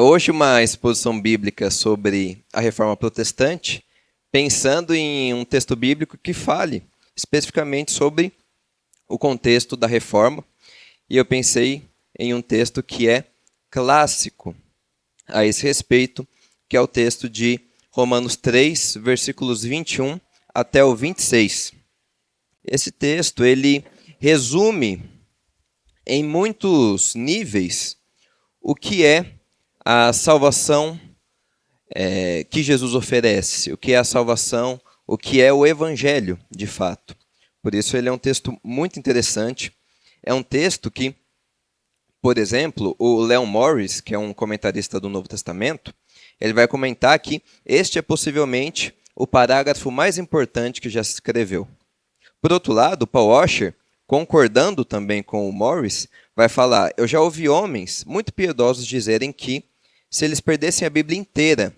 Hoje uma exposição bíblica sobre a Reforma Protestante, pensando em um texto bíblico que fale especificamente sobre o contexto da Reforma, e eu pensei em um texto que é clássico a esse respeito, que é o texto de Romanos 3, versículos 21 até o 26. Esse texto, ele resume em muitos níveis o que é a salvação que Jesus oferece, o que é a salvação, o que é o evangelho, de fato. Por isso ele é um texto muito interessante. É um texto que, por exemplo, o Leon Morris, que é um comentarista do Novo Testamento, ele vai comentar que este é possivelmente o parágrafo mais importante que já se escreveu. Por outro lado, Paul Washer, concordando também com o Morris, vai falar: eu já ouvi homens muito piedosos dizerem que, se eles perdessem a Bíblia inteira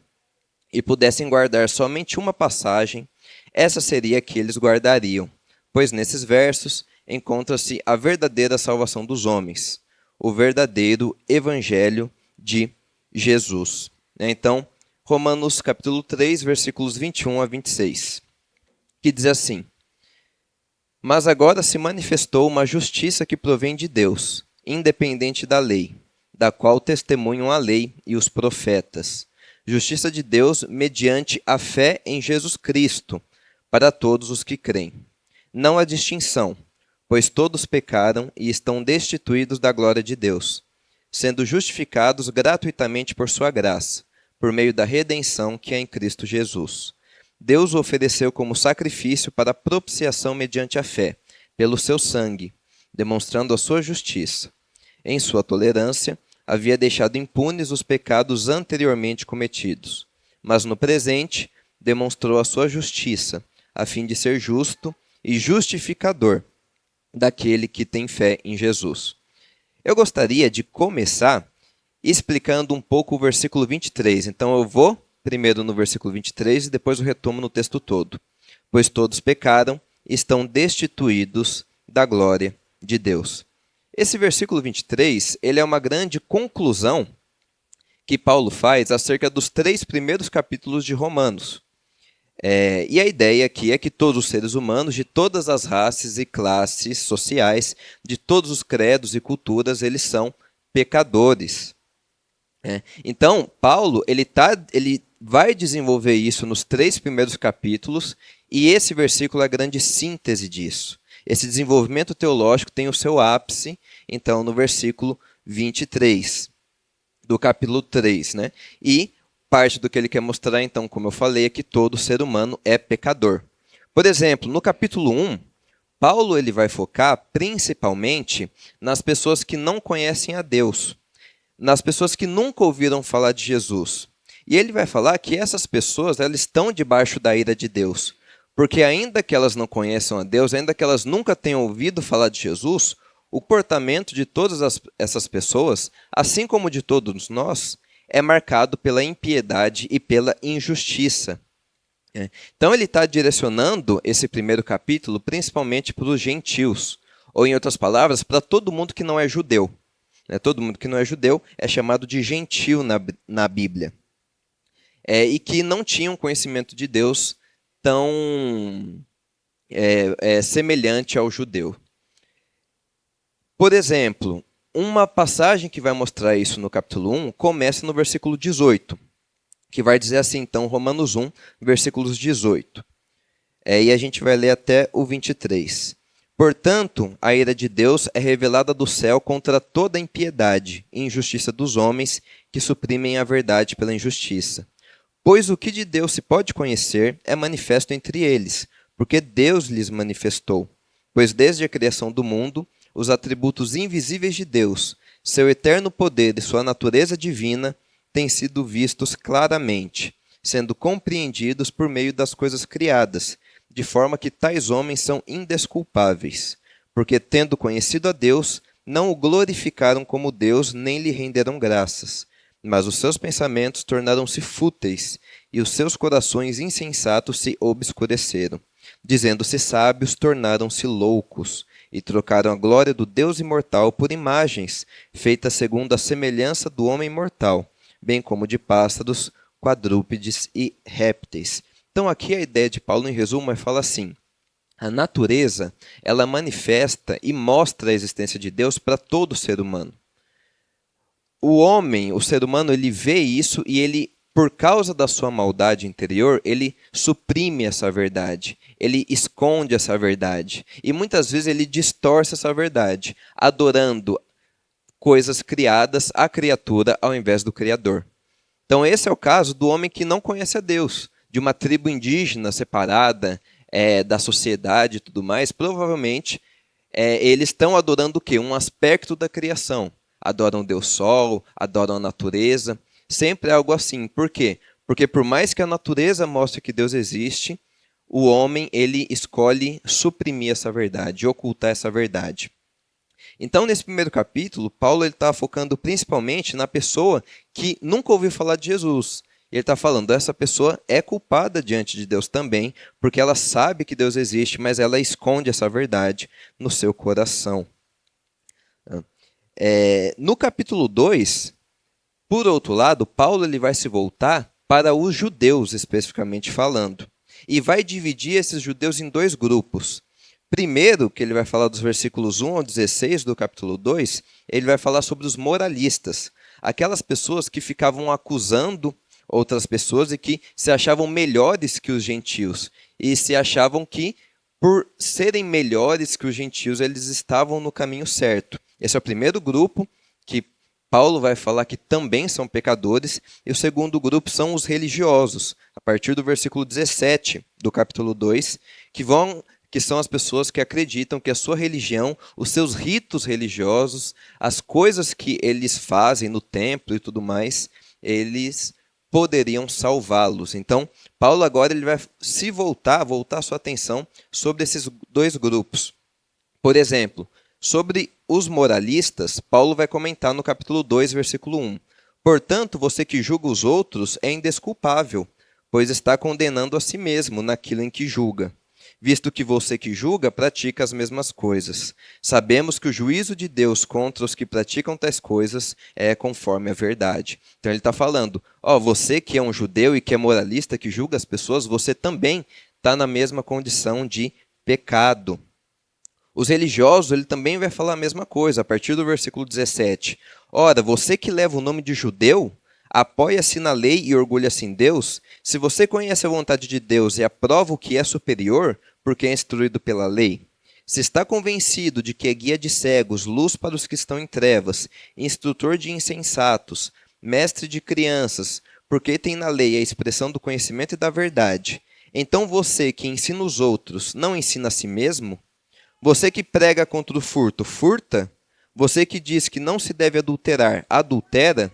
e pudessem guardar somente uma passagem, essa seria a que eles guardariam, pois nesses versos encontra-se a verdadeira salvação dos homens, o verdadeiro evangelho de Jesus. Então, Romanos capítulo 3, versículos 21 a 26, que diz assim: mas agora se manifestou uma justiça que provém de Deus, independente da lei, da qual testemunham a lei e os profetas. Justiça de Deus mediante a fé em Jesus Cristo, para todos os que creem. Não há distinção, pois todos pecaram e estão destituídos da glória de Deus, sendo justificados gratuitamente por sua graça, por meio da redenção que é em Cristo Jesus. Deus o ofereceu como sacrifício para a propiciação mediante a fé, pelo seu sangue, demonstrando a sua justiça. Em sua tolerância, havia deixado impunes os pecados anteriormente cometidos, mas no presente demonstrou a sua justiça, a fim de ser justo e justificador daquele que tem fé em Jesus. Eu gostaria de começar explicando um pouco o versículo 23. Então eu vou primeiro no versículo 23 e depois eu retomo no texto todo. Pois todos pecaram e estão destituídos da glória de Deus. Esse versículo 23, ele é uma grande conclusão que Paulo faz acerca dos 3 primeiros capítulos de Romanos. E a ideia aqui é que todos os seres humanos, de todas as raças e classes sociais, de todos os credos e culturas, eles são pecadores. Então, Paulo ele vai desenvolver isso nos 3 primeiros capítulos, e esse versículo é a grande síntese disso. Esse desenvolvimento teológico tem o seu ápice, então, no versículo 23 do capítulo 3. Né? E parte do que ele quer mostrar, então, como eu falei, é que todo ser humano é pecador. Por exemplo, no capítulo 1, Paulo ele vai focar principalmente nas pessoas que não conhecem a Deus, nas pessoas que nunca ouviram falar de Jesus. E ele vai falar que essas pessoas elas estão debaixo da ira de Deus, porque ainda que elas não conheçam a Deus, ainda que elas nunca tenham ouvido falar de Jesus, o comportamento de todas essas pessoas, assim como de todos nós, é marcado pela impiedade e pela injustiça. Então ele está direcionando esse primeiro capítulo principalmente para os gentios, ou em outras palavras, para todo mundo que não é judeu. Todo mundo que não é judeu é chamado de gentio na Bíblia. E que não tinha um conhecimento de Deus tão semelhante ao judeu. Por exemplo, uma passagem que vai mostrar isso no capítulo 1 começa no versículo 18, que vai dizer assim, então, Romanos 1, versículos 18. E a gente vai ler até o 23. Portanto, a ira de Deus é revelada do céu contra toda a impiedade e injustiça dos homens que suprimem a verdade pela injustiça. Pois o que de Deus se pode conhecer é manifesto entre eles, porque Deus lhes manifestou. Pois desde a criação do mundo, os atributos invisíveis de Deus, seu eterno poder e sua natureza divina, têm sido vistos claramente, sendo compreendidos por meio das coisas criadas, de forma que tais homens são indesculpáveis, porque, tendo conhecido a Deus, não o glorificaram como Deus, nem lhe renderam graças. Mas os seus pensamentos tornaram-se fúteis, e os seus corações insensatos se obscureceram. Dizendo-se sábios, tornaram-se loucos, e trocaram a glória do Deus imortal por imagens, feitas segundo a semelhança do homem mortal, bem como de pássaros, quadrúpedes e répteis. Então aqui a ideia de Paulo, em resumo, é falar assim: a natureza, ela manifesta e mostra a existência de Deus para todo ser humano. O homem, o ser humano, ele vê isso e ele, por causa da sua maldade interior, ele suprime essa verdade, ele esconde essa verdade. E muitas vezes ele distorce essa verdade, adorando coisas criadas à criatura ao invés do Criador. Então esse é o caso do homem que não conhece a Deus, de uma tribo indígena separada da sociedade e tudo mais. Provavelmente eles estão adorando o quê? Um aspecto da criação. Adoram o Deus Sol, adoram a natureza, sempre é algo assim. Por quê? Porque por mais que a natureza mostre que Deus existe, o homem ele escolhe suprimir essa verdade, ocultar essa verdade. Então, nesse primeiro capítulo, Paulo está focando principalmente na pessoa que nunca ouviu falar de Jesus. Ele está falando, essa pessoa é culpada diante de Deus também, porque ela sabe que Deus existe, mas ela esconde essa verdade no seu coração. No capítulo 2, por outro lado, Paulo ele vai se voltar para os judeus, especificamente falando, e vai dividir esses judeus em dois grupos. Primeiro, que ele vai falar dos versículos 1 ao 16 do capítulo 2, ele vai falar sobre os moralistas, aquelas pessoas que ficavam acusando outras pessoas e que se achavam melhores que os gentios, e se achavam que, por serem melhores que os gentios, eles estavam no caminho certo. Esse é o primeiro grupo que Paulo vai falar que também são pecadores, e o segundo grupo são os religiosos, a partir do versículo 17 do capítulo 2, que são as pessoas que acreditam que a sua religião, os seus ritos religiosos, as coisas que eles fazem no templo e tudo mais, eles poderiam salvá-los. Então, Paulo agora ele vai voltar a sua atenção sobre esses dois grupos. Por exemplo, sobre os moralistas, Paulo vai comentar no capítulo 2, versículo 1. Portanto, você que julga os outros é indesculpável, pois está condenando a si mesmo naquilo em que julga. Visto que você que julga pratica as mesmas coisas. Sabemos que o juízo de Deus contra os que praticam tais coisas é conforme a verdade. Então ele está falando, você que é um judeu e que é moralista, que julga as pessoas, você também está na mesma condição de pecado. Os religiosos, ele também vai falar a mesma coisa, a partir do versículo 17. Ora, você que leva o nome de judeu, apoia-se na lei e orgulha-se em Deus, se você conhece a vontade de Deus e aprova o que é superior, porque é instruído pela lei, se está convencido de que é guia de cegos, luz para os que estão em trevas, instrutor de insensatos, mestre de crianças, porque tem na lei a expressão do conhecimento e da verdade, então você que ensina os outros, não ensina a si mesmo? Você que prega contra o furto, furta? Você que diz que não se deve adulterar, adultera?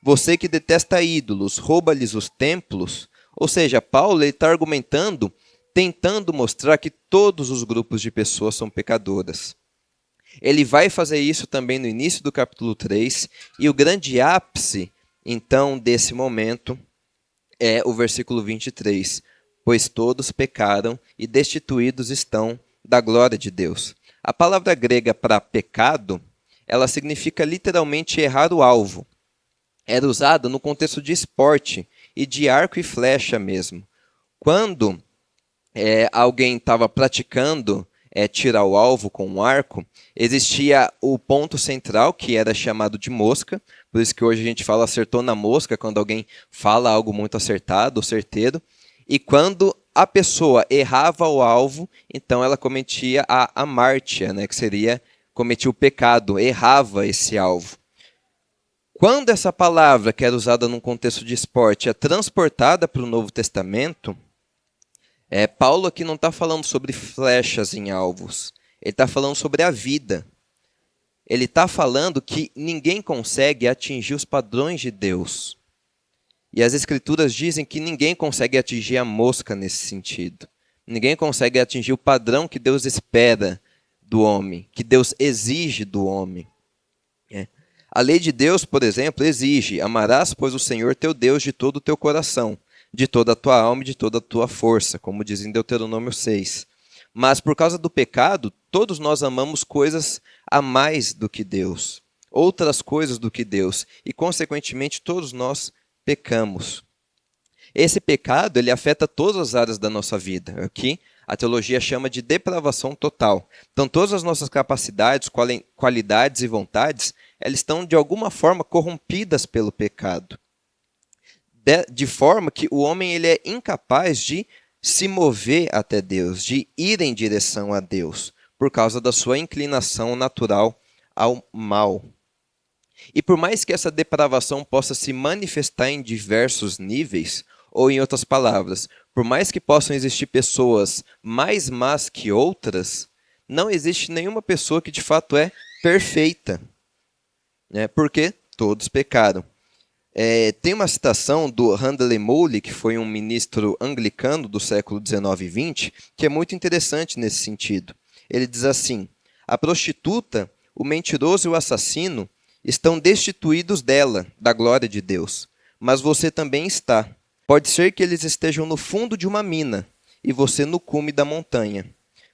Você que detesta ídolos, rouba-lhes os templos? Ou seja, Paulo está argumentando, tentando mostrar que todos os grupos de pessoas são pecadoras. Ele vai fazer isso também no início do capítulo 3, e o grande ápice, então, desse momento é o versículo 23. Pois todos pecaram e destituídos estão da glória de Deus. A palavra grega para pecado, ela significa literalmente errar o alvo. Era usada no contexto de esporte e de arco e flecha mesmo. Quando alguém estava praticando tirar o alvo com um arco, existia o ponto central, que era chamado de mosca, por isso que hoje a gente fala acertou na mosca, quando alguém fala algo muito acertado ou certeiro, e quando a pessoa errava o alvo, então ela cometia a amártia, que seria cometia o pecado, errava esse alvo. Quando essa palavra, que era usada num contexto de esporte, é transportada para o Novo Testamento, Paulo aqui não está falando sobre flechas em alvos, ele está falando sobre a vida. Ele está falando que ninguém consegue atingir os padrões de Deus. E as Escrituras dizem que ninguém consegue atingir a mosca nesse sentido. Ninguém consegue atingir o padrão que Deus espera do homem, que Deus exige do homem. A lei de Deus, por exemplo, exige: amarás, pois, o Senhor teu Deus de todo o teu coração, de toda a tua alma e de toda a tua força, como diz em Deuteronômio 6. Mas por causa do pecado, todos nós amamos coisas a mais do que Deus. outras coisas do que Deus, e consequentemente todos nós pecamos. Esse pecado, ele afeta todas as áreas da nossa vida, aqui a teologia chama de depravação total. Então todas as nossas capacidades, qualidades e vontades, elas estão de alguma forma corrompidas pelo pecado. De forma que o homem ele é incapaz de se mover até Deus, de ir em direção a Deus, por causa da sua inclinação natural ao mal. E por mais que essa depravação possa se manifestar em diversos níveis, ou em outras palavras, por mais que possam existir pessoas mais más que outras, não existe nenhuma pessoa que de fato é perfeita, né? Porque todos pecaram. Tem uma citação do Handley Mowley, que foi um ministro anglicano do século 19 e 20, que é muito interessante nesse sentido. Ele diz assim: a prostituta, o mentiroso e o assassino estão destituídos dela, da glória de Deus, mas você também está. Pode ser que eles estejam no fundo de uma mina e você no cume da montanha.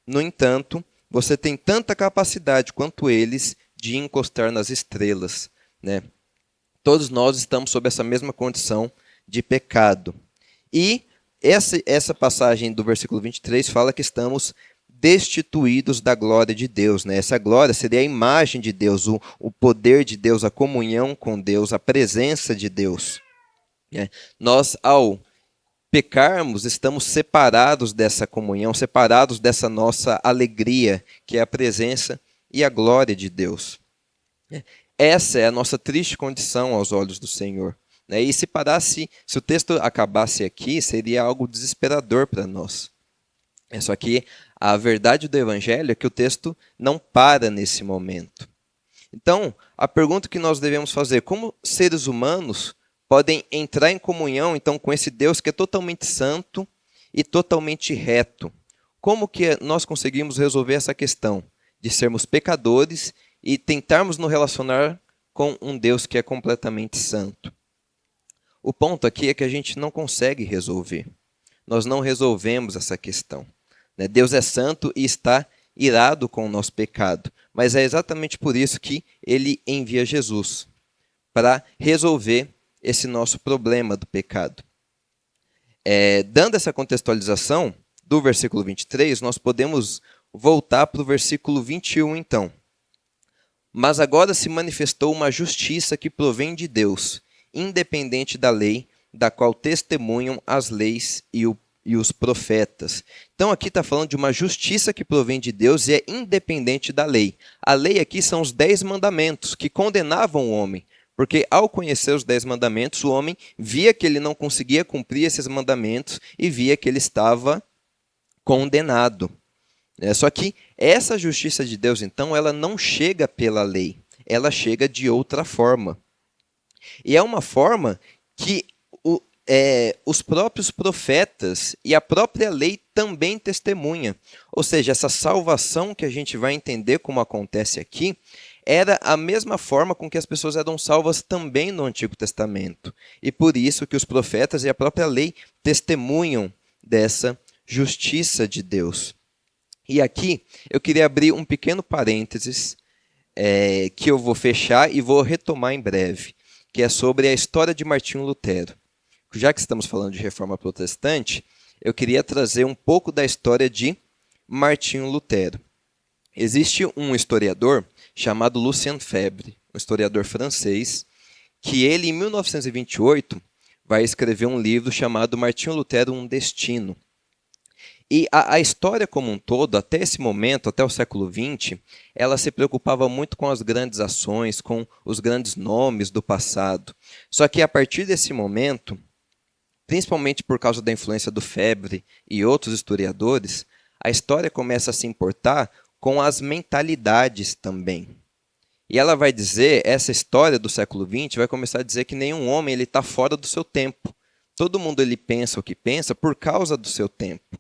No entanto, você tem tanta capacidade quanto eles de encostar nas estrelas, né? Todos nós estamos sob essa mesma condição de pecado. E essa passagem do versículo 23 fala que estamos destituídos da glória de Deus, né? Essa glória seria a imagem de Deus, o poder de Deus, a comunhão com Deus, a presença de Deus. Nós, ao pecarmos, estamos separados dessa comunhão, separados dessa nossa alegria, que é a presença e a glória de Deus. Essa é a nossa triste condição aos olhos do Senhor. E se o texto acabasse aqui, seria algo desesperador para nós. Só que a verdade do Evangelho é que o texto não para nesse momento. Então, a pergunta que nós devemos fazer: como seres humanos podem entrar em comunhão então com esse Deus que é totalmente santo e totalmente reto? Como que nós conseguimos resolver essa questão de sermos pecadores e tentarmos nos relacionar com um Deus que é completamente santo? O ponto aqui é que a gente não consegue resolver. Nós não resolvemos essa questão. Deus é santo e está irado com o nosso pecado, mas é exatamente por isso que ele envia Jesus, para resolver esse nosso problema do pecado. Dando essa contextualização do versículo 23, nós podemos voltar para o versículo 21 então. Mas agora se manifestou uma justiça que provém de Deus, independente da lei, da qual testemunham as leis e os profetas. Então aqui está falando de uma justiça que provém de Deus e é independente da lei. A lei aqui são os 10 mandamentos que condenavam o homem, porque ao conhecer os 10 mandamentos, o homem via que ele não conseguia cumprir esses mandamentos e via que ele estava condenado. Só que essa justiça de Deus, então, ela não chega pela lei, ela chega de outra forma. E é uma forma que os próprios profetas e a própria lei também testemunha. Ou seja, essa salvação que a gente vai entender como acontece aqui, era a mesma forma com que as pessoas eram salvas também no Antigo Testamento. E por isso que os profetas e a própria lei testemunham dessa justiça de Deus. E aqui eu queria abrir um pequeno parênteses que eu vou fechar e vou retomar em breve, que é sobre a história de Martinho Lutero. Já que estamos falando de reforma protestante, eu queria trazer um pouco da história de Martinho Lutero. Existe um historiador chamado Lucien Febvre, um historiador francês, que ele, em 1928, vai escrever um livro chamado Martinho Lutero, um Destino. E a história como um todo, até esse momento, até o século XX, ela se preocupava muito com as grandes ações, com os grandes nomes do passado. Só que a partir desse momento, principalmente por causa da influência do Febvre e outros historiadores, a história começa a se importar com as mentalidades também. E ela vai dizer, essa história do século XX vai começar a dizer que nenhum homem está fora do seu tempo. Todo mundo ele pensa o que pensa por causa do seu tempo.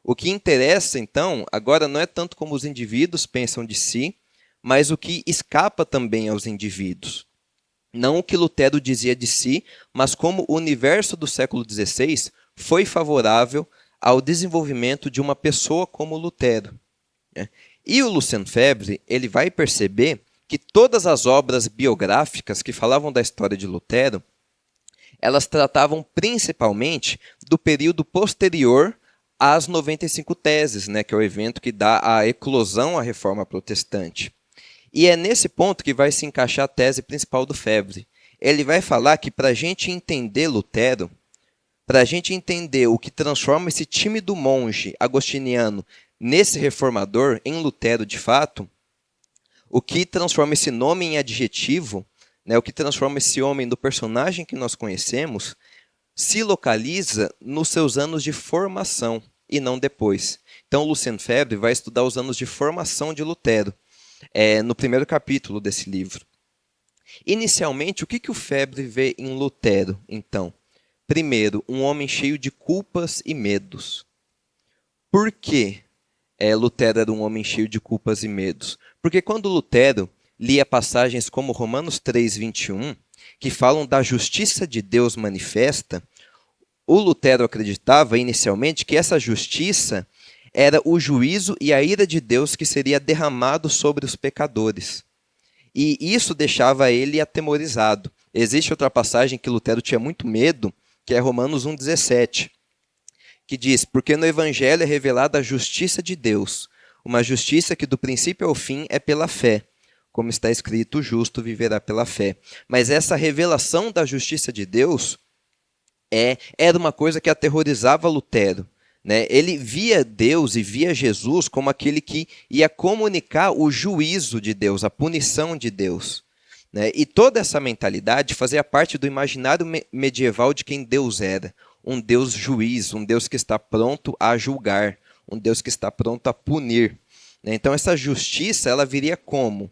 O que interessa, então, agora não é tanto como os indivíduos pensam de si, mas o que escapa também aos indivíduos. Não o que Lutero dizia de si, mas como o universo do século XVI foi favorável ao desenvolvimento de uma pessoa como Lutero. E o Lucien Febvre ele vai perceber que todas as obras biográficas que falavam da história de Lutero, elas tratavam principalmente do período posterior às 95 Teses, né, que é o evento que dá a eclosão à Reforma Protestante. E é nesse ponto que vai se encaixar a tese principal do Febvre. Ele vai falar que para a gente entender Lutero, para a gente entender o que transforma esse tímido monge agostiniano nesse reformador, em Lutero de fato, o que transforma esse nome em adjetivo, né, o que transforma esse homem do personagem que nós conhecemos, se localiza nos seus anos de formação e não depois. Então, Lucien Febvre vai estudar os anos de formação de Lutero, no primeiro capítulo desse livro. Inicialmente, o que o Febvre vê em Lutero, então? Primeiro, um homem cheio de culpas e medos. Por que Lutero era um homem cheio de culpas e medos? Porque quando Lutero lia passagens como Romanos 3:21, que falam da justiça de Deus manifesta, o Lutero acreditava inicialmente que essa justiça era o juízo e a ira de Deus que seria derramado sobre os pecadores. E isso deixava ele atemorizado. Existe outra passagem que Lutero tinha muito medo, que é Romanos 1:17, que diz: porque no Evangelho é revelada a justiça de Deus, uma justiça que do princípio ao fim é pela fé. Como está escrito, o justo viverá pela fé. Mas essa revelação da justiça de Deus era uma coisa que aterrorizava Lutero. Né? Ele via Deus e via Jesus como aquele que ia comunicar o juízo de Deus, a punição de Deus. Né? E toda essa mentalidade fazia parte do imaginário medieval de quem Deus era. Um Deus juiz, um Deus que está pronto a julgar, um Deus que está pronto a punir. Né? Então essa justiça ela viria como?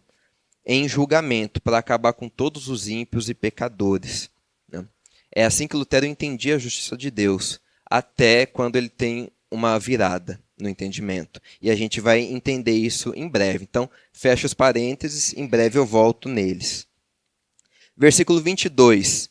Em julgamento, para acabar com todos os ímpios e pecadores. Né? É assim que Lutero entendia a justiça de Deus, até quando ele tem uma virada no entendimento. E a gente vai entender isso em breve. Então, fecha os parênteses, em breve eu volto neles. Versículo 22.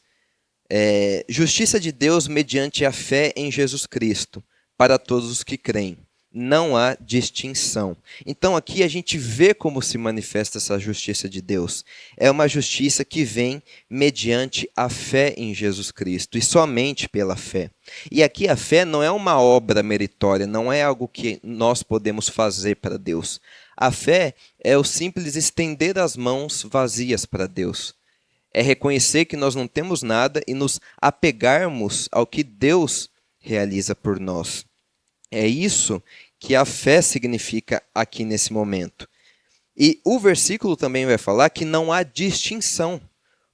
Justiça de Deus mediante a fé em Jesus Cristo, para todos os que creem. Não há distinção. Então aqui a gente vê como se manifesta essa justiça de Deus. É uma justiça que vem mediante a fé em Jesus Cristo e somente pela fé. E aqui a fé não é uma obra meritória, não é algo que nós podemos fazer para Deus. A fé é o simples estender as mãos vazias para Deus. É reconhecer que nós não temos nada e nos apegarmos ao que Deus realiza por nós. É isso que a fé significa aqui nesse momento. E o versículo também vai falar que não há distinção.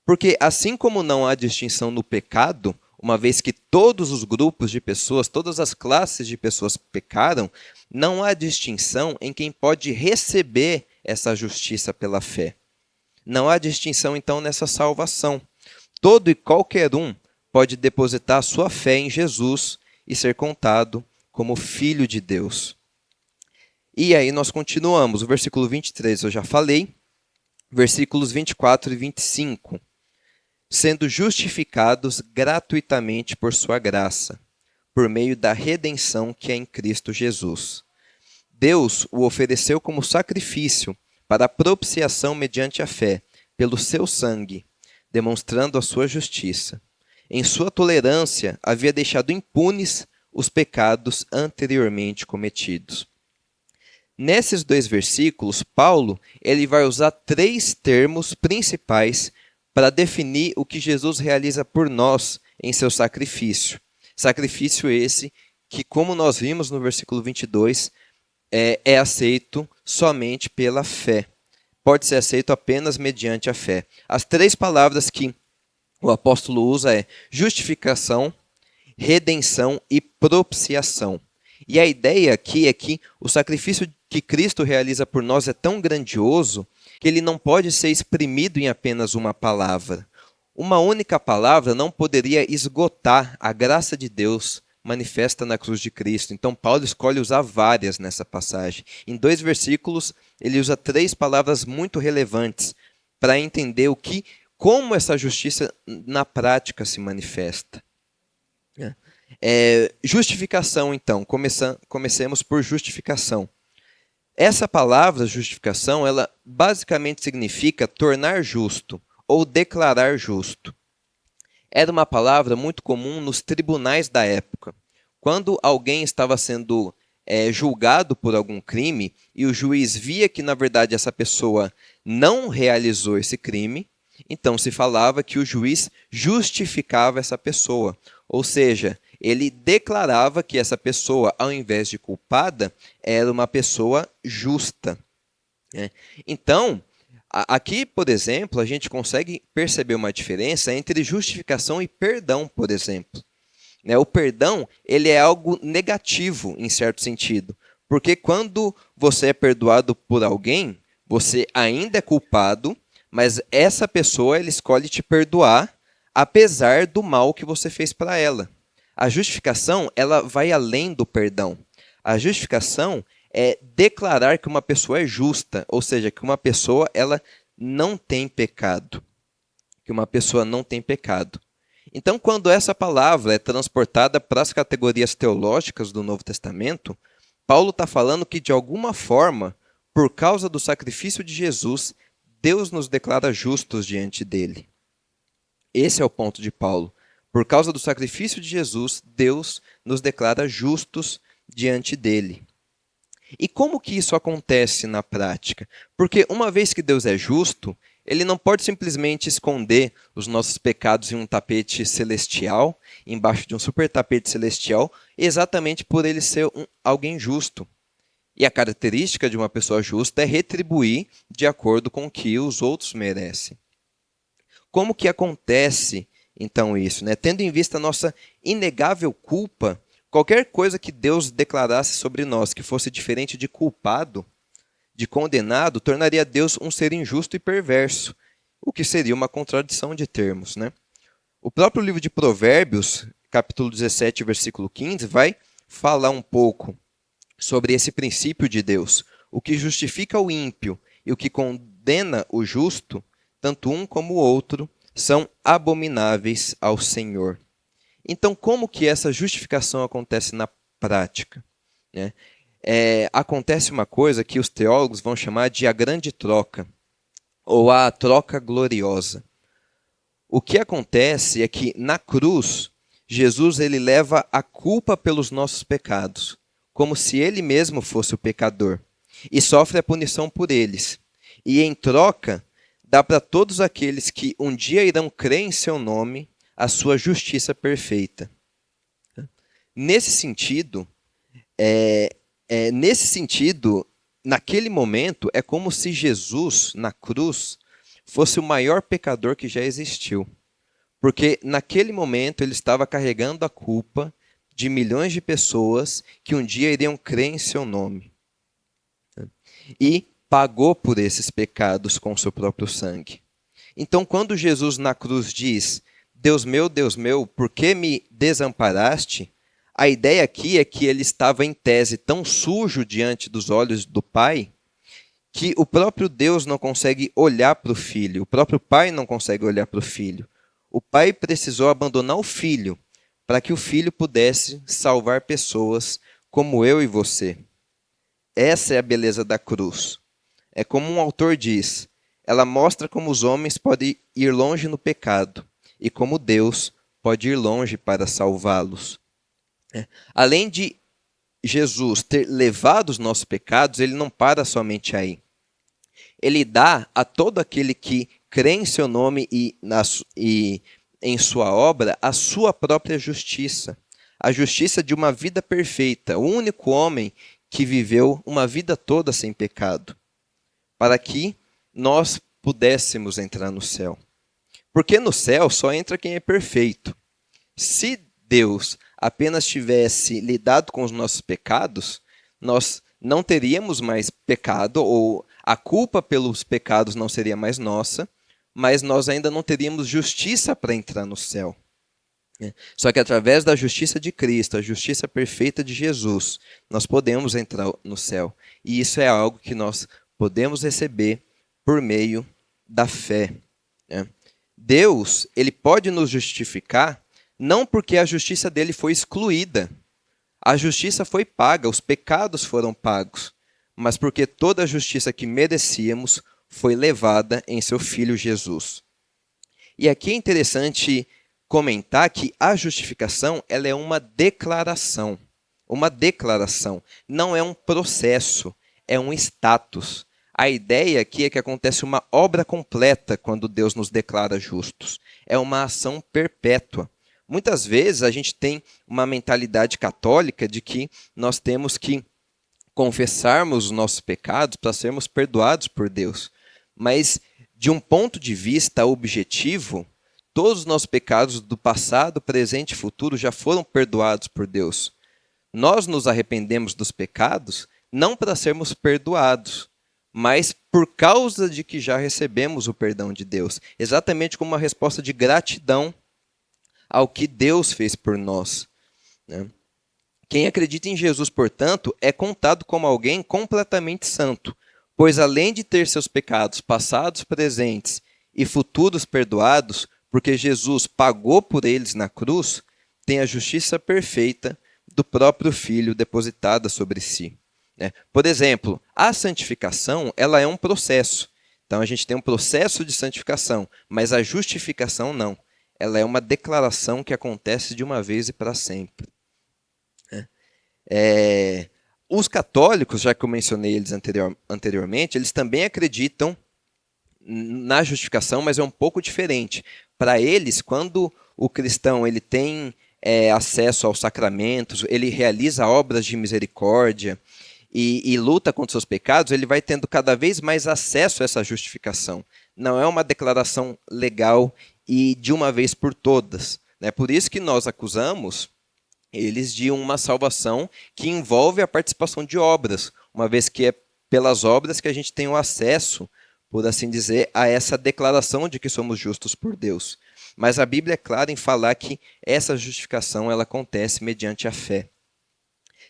Porque assim como não há distinção no pecado, uma vez que todos os grupos de pessoas, todas as classes de pessoas pecaram, não há distinção em quem pode receber essa justiça pela fé. Não há distinção, então, nessa salvação. Todo e qualquer um pode depositar a sua fé em Jesus e ser contado como filho de Deus. E aí nós continuamos. O versículo 23 eu já falei. Versículos 24 e 25. Sendo justificados gratuitamente por sua graça, por meio da redenção que é em Cristo Jesus. Deus o ofereceu como sacrifício para a propiciação mediante a fé, pelo seu sangue, demonstrando a sua justiça. Em sua tolerância, havia deixado impunes os pecados anteriormente cometidos. Nesses dois versículos, Paulo ele vai usar 3 termos principais para definir o que Jesus realiza por nós em seu sacrifício. Sacrifício esse que, como nós vimos no versículo 22, é aceito somente pela fé. Pode ser aceito apenas mediante a fé. As 3 palavras que o apóstolo usa é justificação, redenção e propiciação. E a ideia aqui é que o sacrifício que Cristo realiza por nós é tão grandioso que ele não pode ser exprimido em apenas uma palavra. Uma única palavra não poderia esgotar a graça de Deus manifesta na cruz de Cristo. Então Paulo escolhe usar várias nessa passagem. Em 2 versículos, ele usa 3 palavras muito relevantes para entender como essa justiça na prática se manifesta. Justificação, então. Comecemos por justificação. Essa palavra justificação, ela basicamente significa tornar justo ou declarar justo. Era uma palavra muito comum nos tribunais da época. Quando alguém estava sendo julgado por algum crime e o juiz via que, na verdade, essa pessoa não realizou esse crime, então se falava que o juiz justificava essa pessoa. Ou seja, ele declarava que essa pessoa, ao invés de culpada, era uma pessoa justa. Então, aqui, por exemplo, a gente consegue perceber uma diferença entre justificação e perdão, por exemplo. O perdão, ele é algo negativo, em certo sentido. Porque quando você é perdoado por alguém, você ainda é culpado, mas essa pessoa ela escolhe te perdoar, apesar do mal que você fez para ela. A justificação, ela vai além do perdão. A justificação é declarar que uma pessoa é justa, ou seja, que uma pessoa ela não tem pecado. Que uma pessoa não tem pecado. Então, quando essa palavra é transportada para as categorias teológicas do Novo Testamento, Paulo está falando que, de alguma forma, por causa do sacrifício de Jesus, Deus nos declara justos diante dele. Esse é o ponto de Paulo. Por causa do sacrifício de Jesus, Deus nos declara justos diante dele. E como que isso acontece na prática? Porque uma vez que Deus é justo, ele não pode simplesmente esconder os nossos pecados em um tapete celestial, embaixo de um super tapete celestial, exatamente por ele ser alguém justo. E a característica de uma pessoa justa é retribuir de acordo com o que os outros merecem. Como que acontece, então, isso? Tendo em vista a nossa inegável culpa, qualquer coisa que Deus declarasse sobre nós que fosse diferente de culpado, de condenado, tornaria Deus um ser injusto e perverso, o que seria uma contradição de termos. O próprio livro de Provérbios, capítulo 17, versículo 15, vai falar um pouco sobre esse princípio de Deus. O que justifica o ímpio e o que condena o justo, tanto um como o outro, são abomináveis ao Senhor. Então, como que essa justificação acontece na prática? Acontece uma coisa que os teólogos vão chamar de a grande troca, ou a troca gloriosa. O que acontece é que na cruz, Jesus ele leva a culpa pelos nossos pecados, como se ele mesmo fosse o pecador, e sofre a punição por eles. E em troca, dá para todos aqueles que um dia irão crer em seu nome a sua justiça perfeita. Nesse sentido, naquele momento, é como se Jesus, na cruz, fosse o maior pecador que já existiu. Porque naquele momento ele estava carregando a culpa de milhões de pessoas que um dia iriam crer em seu nome. E pagou por esses pecados com seu próprio sangue. Então, quando Jesus na cruz diz, Deus meu, por que me desamparaste? A ideia aqui é que ele estava em tese tão sujo diante dos olhos do Pai que o próprio Deus não consegue olhar para o Filho, o próprio Pai não consegue olhar para o Filho. O Pai precisou abandonar o Filho para que o Filho pudesse salvar pessoas como eu e você. Essa é a beleza da cruz. É como um autor diz, ela mostra como os homens podem ir longe no pecado e como Deus pode ir longe para salvá-los. Além de Jesus ter levado os nossos pecados, ele não para somente aí. Ele dá a todo aquele que crê em seu nome e em sua obra a sua própria justiça. A justiça de uma vida perfeita, o único homem que viveu uma vida toda sem pecado, para que nós pudéssemos entrar no céu. Porque no céu só entra quem é perfeito. Se Deus apenas tivesse lidado com os nossos pecados, nós não teríamos mais pecado, ou a culpa pelos pecados não seria mais nossa, mas nós ainda não teríamos justiça para entrar no céu. Só que através da justiça de Cristo, a justiça perfeita de Jesus, nós podemos entrar no céu. E isso é algo que nós podemos receber por meio da fé. Deus, ele pode nos justificar não porque a justiça dele foi excluída. A justiça foi paga, os pecados foram pagos. mas porque toda a justiça que merecíamos foi levada em seu Filho Jesus. E aqui é interessante comentar que a justificação ela é uma declaração. Uma declaração. Não é um processo, é um status. A ideia aqui é que acontece uma obra completa quando Deus nos declara justos. É uma ação perpétua. Muitas vezes a gente tem uma mentalidade católica de que nós temos que confessarmos os nossos pecados para sermos perdoados por Deus. Mas, de um ponto de vista objetivo, todos os nossos pecados do passado, presente e futuro já foram perdoados por Deus. Nós nos arrependemos dos pecados não para sermos perdoados, mas por causa de que já recebemos o perdão de Deus. Exatamente como uma resposta de gratidão ao que Deus fez por nós, né? Quem acredita em Jesus, portanto, é contado como alguém completamente santo, pois além de ter seus pecados passados, presentes e futuros perdoados, porque Jesus pagou por eles na cruz, tem a justiça perfeita do próprio Filho depositada sobre si. Por exemplo, a santificação ela é um processo. Então a gente tem um processo de santificação, mas a justificação não. Ela é uma declaração que acontece de uma vez e para sempre. Os católicos, já que eu mencionei eles anteriormente, eles também acreditam na justificação, mas é um pouco diferente. Para eles, quando o cristão ele tem acesso aos sacramentos, ele realiza obras de misericórdia e luta contra seus pecados, ele vai tendo cada vez mais acesso a essa justificação. Não é uma declaração legal e de uma vez por todas. Por isso que nós acusamos eles de uma salvação que envolve a participação de obras, uma vez que é pelas obras que a gente tem o acesso, por assim dizer, a essa declaração de que somos justos por Deus. Mas a Bíblia é clara em falar que essa justificação ela acontece mediante a fé.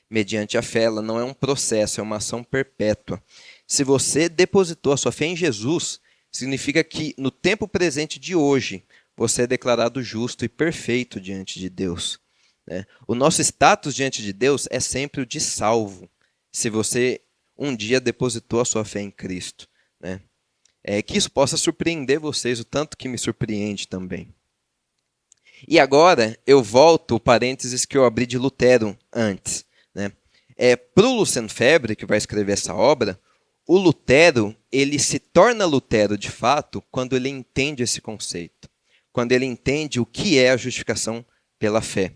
Mediante a fé, ela não é um processo, é uma ação perpétua. Se você depositou a sua fé em Jesus, significa que no tempo presente de hoje, você é declarado justo e perfeito diante de Deus. O nosso status diante de Deus é sempre o de salvo, se você um dia depositou a sua fé em Cristo. Que isso possa surpreender vocês, o tanto que me surpreende também. E agora eu volto o parênteses que eu abri de Lutero antes. Para o Lucian Febvre, que vai escrever essa obra, o Lutero ele se torna Lutero de fato quando ele entende esse conceito, quando ele entende o que é a justificação pela fé.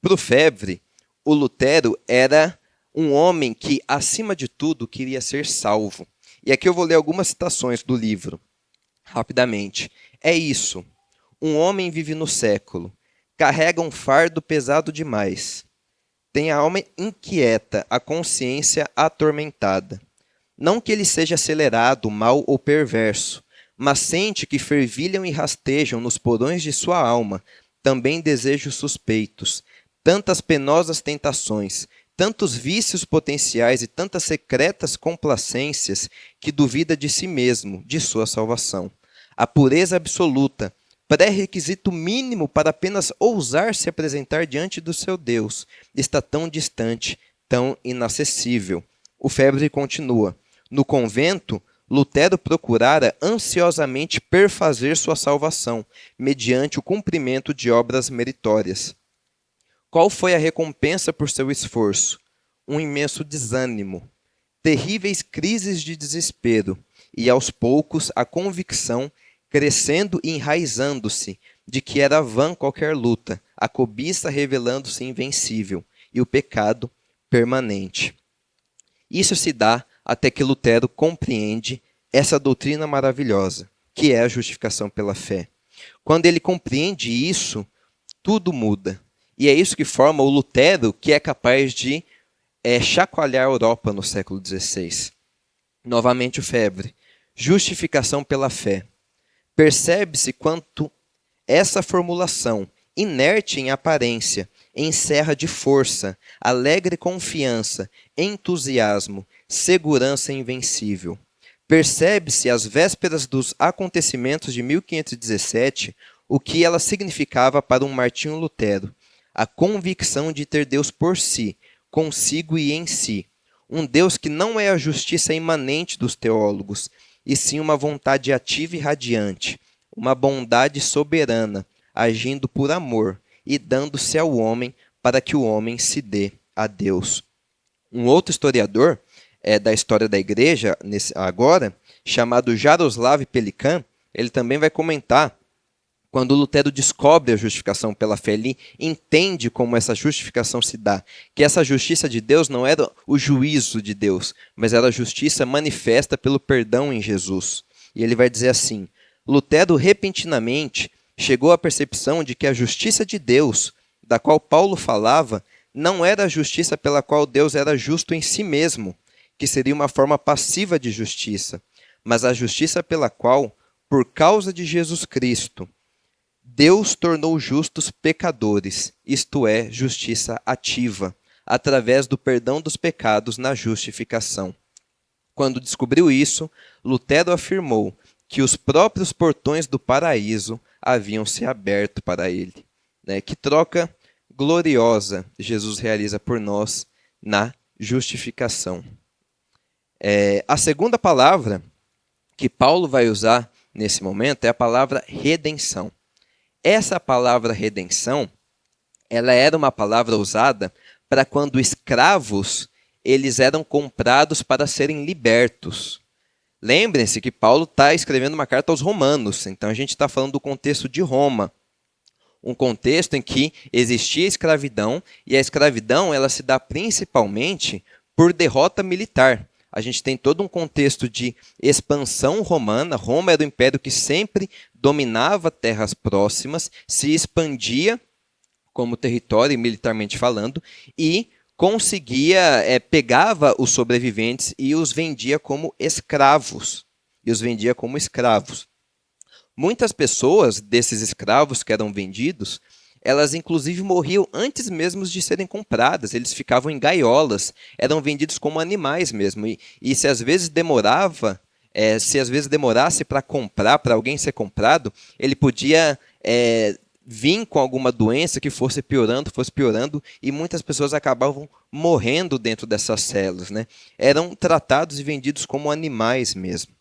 Para o Febvre, o Lutero era um homem que, acima de tudo, queria ser salvo. E aqui eu vou ler algumas citações do livro, rapidamente. É isso. Um homem vive no século, carrega um fardo pesado demais. Tem a alma inquieta, a consciência atormentada. Não que ele seja acelerado, mau ou perverso, mas sente que fervilham e rastejam nos porões de sua alma também desejos suspeitos, tantas penosas tentações, tantos vícios potenciais e tantas secretas complacências que duvida de si mesmo, de sua salvação. A pureza absoluta, pré-requisito mínimo para apenas ousar se apresentar diante do seu Deus, está tão distante, tão inacessível. O Febvre continua. No convento, Lutero procurara ansiosamente perfazer sua salvação, mediante o cumprimento de obras meritórias. Qual foi a recompensa por seu esforço? Um imenso desânimo, terríveis crises de desespero e, aos poucos, a convicção, crescendo e enraizando-se, de que era vã qualquer luta, a cobiça revelando-se invencível e o pecado permanente. Isso se dá até que Lutero compreende essa doutrina maravilhosa, que é a justificação pela fé. Quando ele compreende isso, tudo muda. E é isso que forma o Lutero, que é capaz de chacoalhar a Europa no século XVI. Novamente o Febvre. Justificação pela fé. Percebe-se quanto essa formulação, inerte em aparência, encerra de força, alegre confiança, entusiasmo, segurança invencível. Percebe-se às vésperas dos acontecimentos de 1517 o que ela significava para um Martinho Lutero. A convicção de ter Deus por si, consigo e em si, Um Deus que não é a justiça imanente dos teólogos, e sim uma vontade ativa e radiante, uma bondade soberana, agindo por amor e dando-se ao homem para que o homem se dê a Deus. Um outro historiador da história da igreja, agora, chamado Jaroslav Pelikan, ele também vai comentar quando Lutero descobre a justificação pela fé, ele entende como essa justificação se dá. Que essa justiça de Deus não era o juízo de Deus, mas era a justiça manifesta pelo perdão em Jesus. E ele vai dizer assim: Lutero repentinamente chegou à percepção de que a justiça de Deus, da qual Paulo falava, não era a justiça pela qual Deus era justo em si mesmo, que seria uma forma passiva de justiça, mas a justiça pela qual, por causa de Jesus Cristo, Deus tornou justos pecadores, isto é, justiça ativa, através do perdão dos pecados na justificação. Quando descobriu isso, Lutero afirmou que os próprios portões do paraíso haviam se aberto para ele. Que troca gloriosa Jesus realiza por nós na justificação. A segunda palavra que Paulo vai usar nesse momento é a palavra redenção. Essa palavra redenção, ela era uma palavra usada para quando escravos eles eram comprados para serem libertos. Lembrem-se que Paulo está escrevendo uma carta aos romanos, então a gente está falando do contexto de Roma. Um contexto em que existia escravidão, e a escravidão ela se dá principalmente por derrota militar. A gente tem todo um contexto de expansão romana. Roma era o império que sempre dominava terras próximas, se expandia como território, militarmente falando, e conseguia, pegava os sobreviventes e os vendia como escravos. Muitas pessoas desses escravos que eram vendidos, elas inclusive morriam antes mesmo de serem compradas. Eles ficavam em gaiolas, eram vendidos como animais mesmo. E se às vezes demorasse para comprar, para alguém ser comprado, ele podia vir com alguma doença que fosse piorando, e muitas pessoas acabavam morrendo dentro dessas celas, Eram tratados e vendidos como animais mesmo.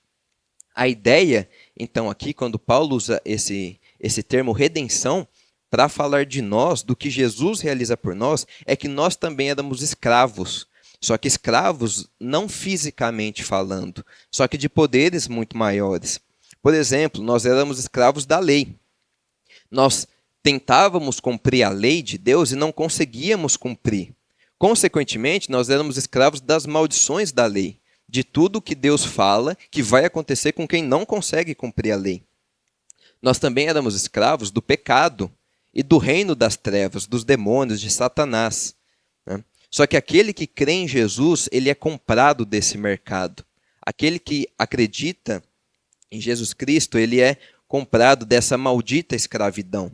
A ideia, então, aqui, quando Paulo usa esse termo redenção, para falar de nós, do que Jesus realiza por nós, é que nós também éramos escravos. Só que escravos não fisicamente falando, só que de poderes muito maiores. Por exemplo, nós éramos escravos da lei. Nós tentávamos cumprir a lei de Deus e não conseguíamos cumprir. Consequentemente, nós éramos escravos das maldições da lei, de tudo que Deus fala que vai acontecer com quem não consegue cumprir a lei. Nós também éramos escravos do pecado e do reino das trevas, dos demônios, de Satanás. Só que aquele que crê em Jesus, ele é comprado desse mercado. Aquele que acredita em Jesus Cristo, ele é comprado dessa maldita escravidão.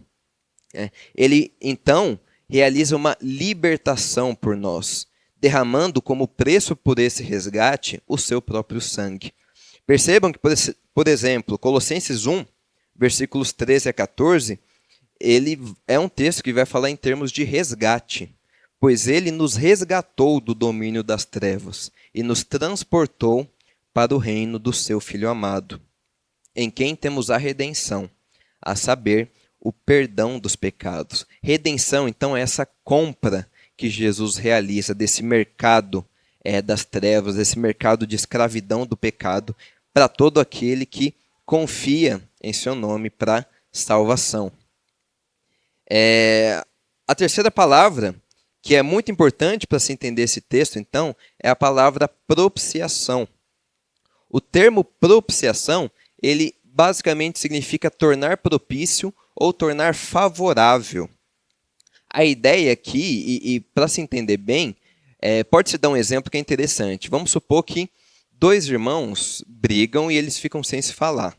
Ele, então, realiza uma libertação por nós, derramando como preço por esse resgate o seu próprio sangue. Percebam que, por exemplo, Colossenses 1, versículos 13 a 14, ele é um texto que vai falar em termos de resgate, pois ele nos resgatou do domínio das trevas e nos transportou para o reino do seu Filho amado, em quem temos a redenção, a saber, o perdão dos pecados. Redenção, então, é essa compra que Jesus realiza desse mercado das trevas, desse mercado de escravidão do pecado, para todo aquele que confia em seu nome para salvação. A terceira palavra, que é muito importante para se entender esse texto, então, é a palavra propiciação. O termo propiciação, ele basicamente significa tornar propício ou tornar favorável. A ideia aqui, e para se entender bem, pode-se dar um exemplo que é interessante. Vamos supor que dois irmãos brigam e eles ficam sem se falar.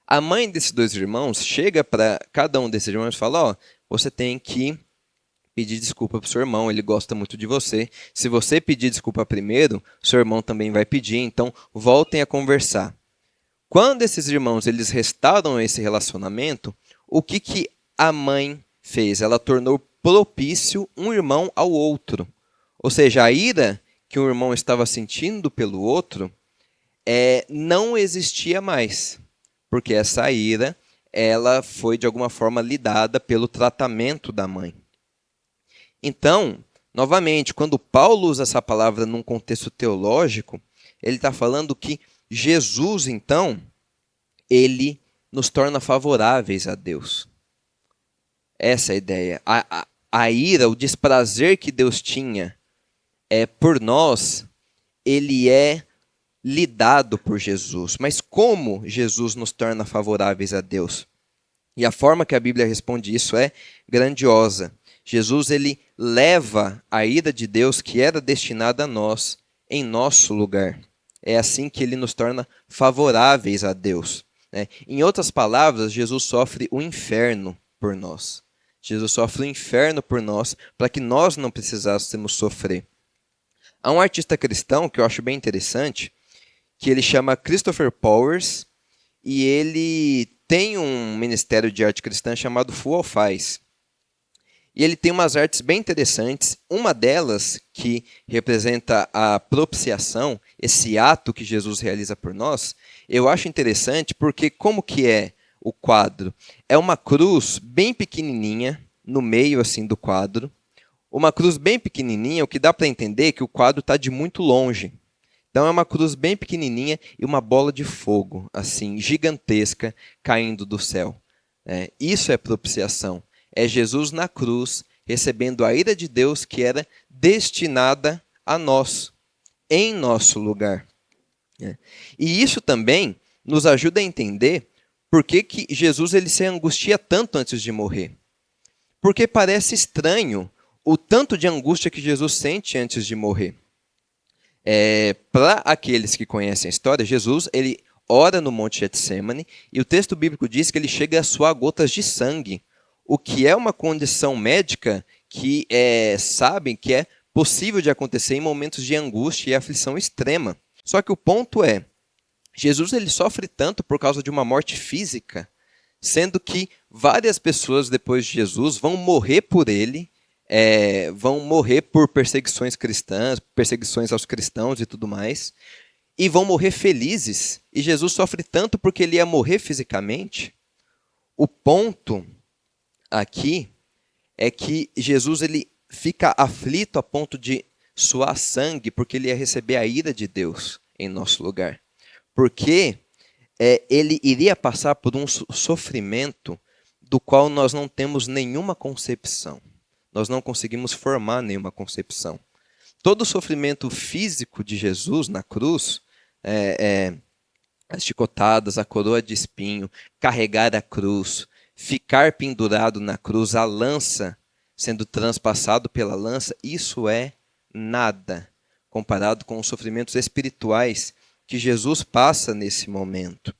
A mãe desses dois irmãos chega para cada um desses irmãos e fala: você tem que pedir desculpa para o seu irmão, ele gosta muito de você. Se você pedir desculpa primeiro, seu irmão também vai pedir, então voltem a conversar. Quando esses irmãos eles restauram esse relacionamento, o que a mãe fez? Ela tornou propício um irmão ao outro. Ou seja, a ira que um irmão estava sentindo pelo outro, não existia mais, porque essa ira ela foi de alguma forma lidada pelo tratamento da mãe. Então, novamente, quando Paulo usa essa palavra num contexto teológico, ele está falando que Jesus, então, ele nos torna favoráveis a Deus. Essa é a ideia. A ira, o desprazer que Deus tinha por nós, ele é lidado por Jesus. Mas como Jesus nos torna favoráveis a Deus? E a forma que a Bíblia responde isso é grandiosa. Jesus, ele leva a ira de Deus que era destinada a nós em nosso lugar. É assim que ele nos torna favoráveis a Deus. Em outras palavras, Jesus sofre o inferno por nós. Jesus sofre o inferno por nós para que nós não precisássemos sofrer. Há um artista cristão que eu acho bem interessante, que ele chama Christopher Powers, e ele tem um ministério de arte cristã chamado Full of Eyes. E ele tem umas artes bem interessantes. Uma delas, que representa a propiciação, esse ato que Jesus realiza por nós, eu acho interessante porque como que é o quadro? É uma cruz bem pequenininha, no meio assim do quadro. Uma cruz bem pequenininha, o que dá para entender é que o quadro está de muito longe. Então é uma cruz bem pequenininha e uma bola de fogo, assim, gigantesca, caindo do céu. Isso é propiciação. É Jesus na cruz, recebendo a ira de Deus que era destinada a nós, em nosso lugar. E isso também nos ajuda a entender por que Jesus ele se angustia tanto antes de morrer. Porque parece estranho o tanto de angústia que Jesus sente antes de morrer. Para aqueles que conhecem a história, Jesus ele ora no Monte Getsêmani e o texto bíblico diz que ele chega a suar gotas de sangue, o que é uma condição médica que sabem que é possível de acontecer em momentos de angústia e aflição extrema. Só que o ponto é, Jesus ele sofre tanto por causa de uma morte física, sendo que várias pessoas depois de Jesus vão morrer por ele, vão morrer por perseguições cristãs, perseguições aos cristãos e tudo mais, e vão morrer felizes. E Jesus sofre tanto porque ele ia morrer fisicamente. O ponto aqui é que Jesus ele fica aflito a ponto de suar sangue porque ele ia receber a ira de Deus em nosso lugar. Porque ele iria passar por um sofrimento do qual nós não temos nenhuma concepção. Nós não conseguimos formar nenhuma concepção. Todo o sofrimento físico de Jesus na cruz, as chicotadas, a coroa de espinho, carregar a cruz, ficar pendurado na cruz, a lança sendo transpassado pela lança, isso é nada comparado com os sofrimentos espirituais que Jesus passa nesse momento.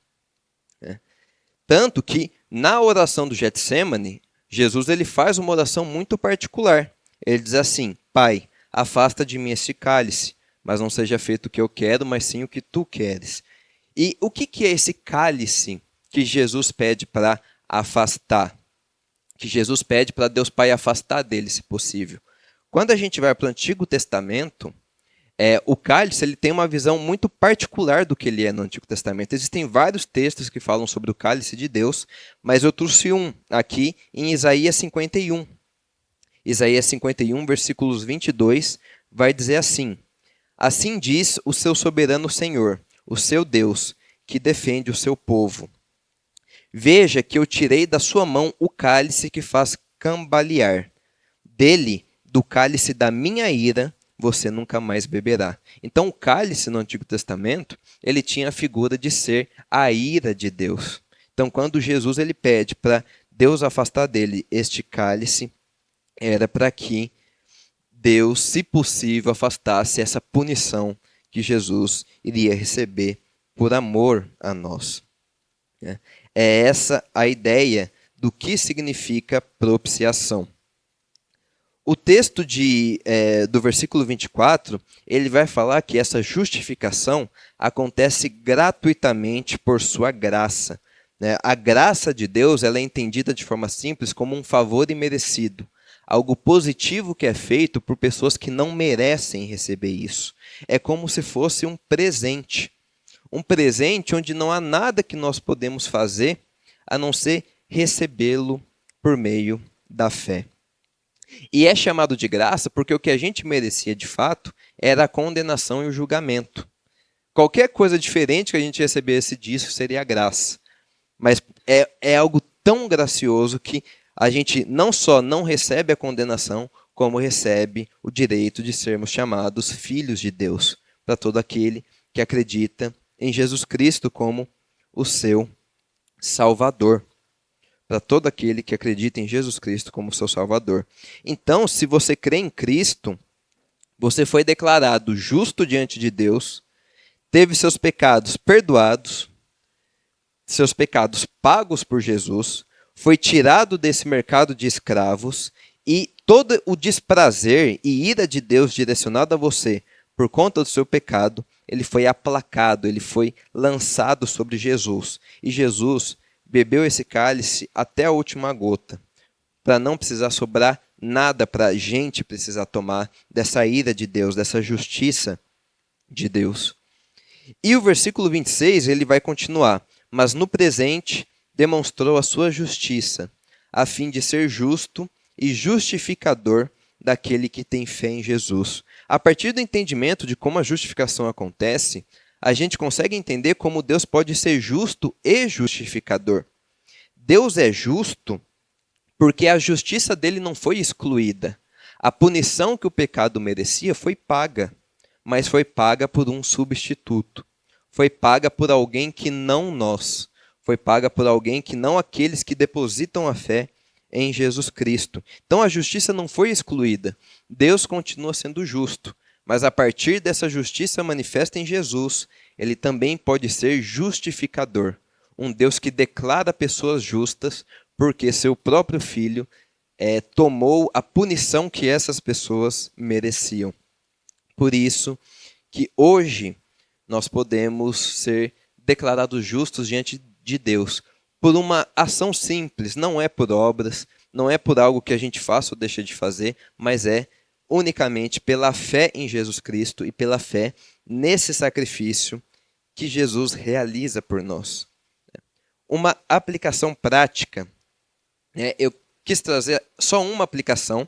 Tanto que na oração do Getsêmani, Jesus ele faz uma oração muito particular. Ele diz assim: Pai, afasta de mim este cálice, mas não seja feito o que eu quero, mas sim o que tu queres. E o que é esse cálice que Jesus pede para afastar? Que Jesus pede para Deus Pai afastar dele, se possível. Quando a gente vai para o Antigo Testamento, o cálice ele tem uma visão muito particular do que ele é no Antigo Testamento. Existem vários textos que falam sobre o cálice de Deus, mas eu trouxe um aqui em Isaías 51. Isaías 51, versículos 22, vai dizer assim: Assim diz o seu soberano Senhor, o seu Deus, que defende o seu povo. Veja que eu tirei da sua mão o cálice que faz cambalear. Dele, do cálice da minha ira, você nunca mais beberá. Então, o cálice no Antigo Testamento, ele tinha a figura de ser a ira de Deus. Então, quando Jesus ele pede para Deus afastar dele este cálice, era para que Deus, se possível, afastasse essa punição que Jesus iria receber por amor a nós. É essa a ideia do que significa propiciação. O texto do versículo 24, ele vai falar que essa justificação acontece gratuitamente por sua graça. A graça de Deus ela é entendida de forma simples como um favor imerecido. algo positivo que é feito por pessoas que não merecem receber isso. É como se fosse um presente. Um presente onde não há nada que nós podemos fazer a não ser recebê-lo por meio da fé. E é chamado de graça porque o que a gente merecia de fato era a condenação e o julgamento. Qualquer coisa diferente que a gente recebesse disso seria graça. Mas é algo tão gracioso que a gente não só não recebe a condenação, como recebe o direito de sermos chamados filhos de Deus, para todo aquele que acredita em Jesus Cristo como o seu Salvador. Para todo aquele que acredita em Jesus Cristo como seu Salvador. Então, se você crê em Cristo, você foi declarado justo diante de Deus, teve seus pecados perdoados, seus pecados pagos por Jesus, foi tirado desse mercado de escravos e todo o desprazer e ira de Deus direcionado a você por conta do seu pecado, ele foi aplacado, ele foi lançado sobre Jesus. E Jesus bebeu esse cálice até a última gota, para não precisar sobrar nada para a gente precisar tomar dessa ira de Deus, dessa justiça de Deus. E o versículo 26, ele vai continuar. Mas no presente demonstrou a sua justiça, a fim de ser justo e justificador daquele que tem fé em Jesus. A partir do entendimento de como a justificação acontece, a gente consegue entender como Deus pode ser justo e justificador. Deus é justo porque a justiça dele não foi excluída. A punição que o pecado merecia foi paga, mas foi paga por um substituto. Foi paga por alguém que não nós. Foi paga por alguém que não aqueles que depositam a fé em Jesus Cristo. Então a justiça não foi excluída. Deus continua sendo justo, mas a partir dessa justiça manifesta em Jesus, ele também pode ser justificador. Um Deus que declara pessoas justas porque seu próprio Filho tomou a punição que essas pessoas mereciam. Por isso que hoje nós podemos ser declarados justos diante de Deus por uma ação simples, não é por obras, não é por algo que a gente faça ou deixa de fazer, mas é unicamente pela fé em Jesus Cristo e pela fé nesse sacrifício que Jesus realiza por nós. Uma aplicação prática, eu quis trazer só uma aplicação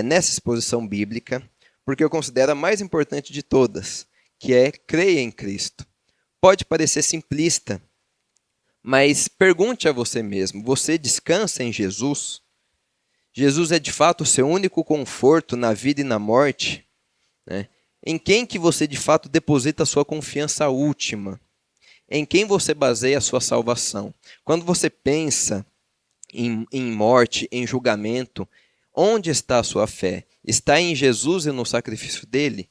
nessa exposição bíblica, porque eu considero a mais importante de todas, que é creia em Cristo. Pode parecer simplista, mas pergunte a você mesmo, você descansa em Jesus? Jesus é de fato o seu único conforto na vida e na morte? Em quem que você de fato deposita a sua confiança última? Em quem você baseia a sua salvação? Quando você pensa em morte, em julgamento, onde está a sua fé? Está em Jesus e no sacrifício dele?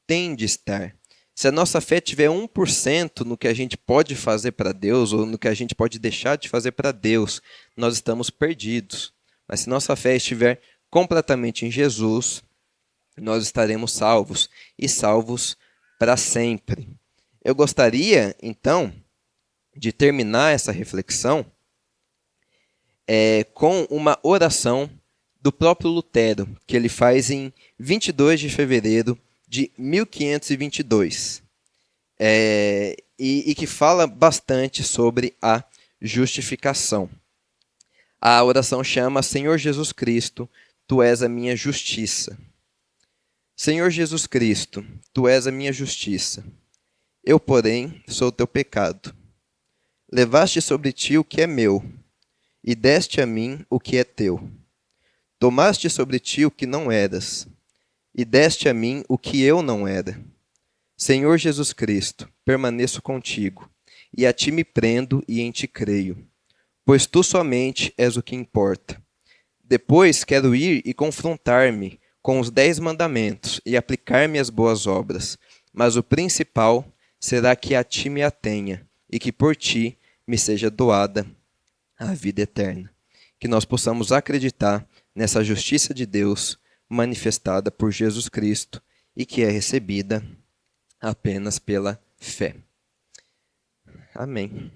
Tem de estar. Se a nossa fé tiver 1% no que a gente pode fazer para Deus ou no que a gente pode deixar de fazer para Deus, nós estamos perdidos. Mas se nossa fé estiver completamente em Jesus, nós estaremos salvos e salvos para sempre. Eu gostaria, então, de terminar essa reflexão com uma oração do próprio Lutero, que ele faz em 22 de fevereiro de 1522, e que fala bastante sobre a justificação. A oração chama Senhor Jesus Cristo, Tu és a minha justiça. Senhor Jesus Cristo, Tu és a minha justiça. Eu, porém, sou teu pecado. Levaste sobre ti o que é meu, e deste a mim o que é teu. Tomaste sobre ti o que não eras, e deste a mim o que eu não era. Senhor Jesus Cristo, permaneço contigo, e a ti me prendo e em ti creio, pois tu somente és o que importa. Depois quero ir e confrontar-me com os 10 mandamentos e aplicar-me às boas obras, mas o principal será que a ti me atenha e que por ti me seja doada a vida eterna. Que nós possamos acreditar nessa justiça de Deus manifestada por Jesus Cristo e que é recebida apenas pela fé. Amém.